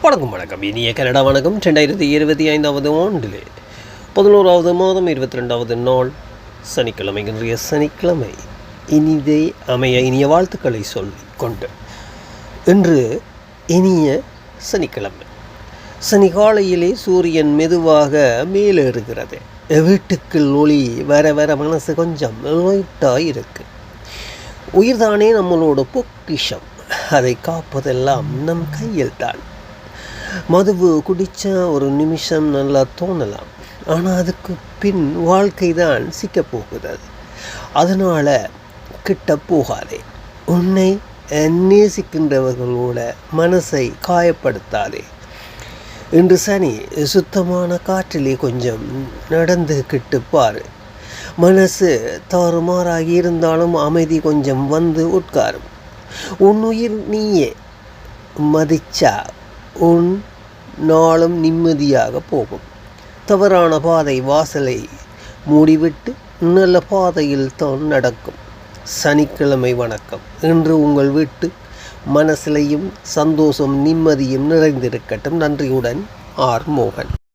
வணக்கம் இனிய கனடா வணக்கம். 2025 ஆண்டிலே 11வது மாதம் 22வது நாள் சனிக்கிழமை. இன்றைய சனிக்கிழமை இனிதே அமைய இனிய வாழ்த்துக்களை சொல்லிக்கொண்டு இன்று இனிய சனிக்கிழமை. சனி காலையிலே சூரியன் மெதுவாக மேலேறுகிறது. வீட்டுக்குள் ஒளி வர வர மனசு கொஞ்சம் லைட்டாக இருக்கு. உயிர்தானே நம்மளோட பொக்கிஷம், அதை காப்பதெல்லாம் நம் கையில் தான். மதுவு குடித்தா ஒரு நிமிஷம் நல்லா தோணலாம், ஆனால் அதுக்கு பின் வாழ்க்கை தான் சிக்கப்போகிறது. அதனால் கிட்ட போகாதே. உன்னை நேசிக்கின்றவர்களோட மனசை காயப்படுத்தாதே. இன்று சனி, சுத்தமான காற்றிலே கொஞ்சம் நடந்துக்கிட்டு பாரு. மனசு தாறுமாறாகி இருந்தாலும் அமைதி கொஞ்சம் வந்து உட்காரும். உன் உயிர் நீயே மதிச்சா உன் நாளும் நிம்மதியாக போகும். தவறான பாதை வாசலை மூடிவிட்டு நல்ல பாதையில் தான் நடக்கும். சனிக்கிழமை வணக்கம். இன்று உங்கள் வீட்டு மனசிலையும் சந்தோஷம் நிம்மதியும் நிறைந்திருக்கட்டும். நன்றியுடன் ஆர் மோகன்.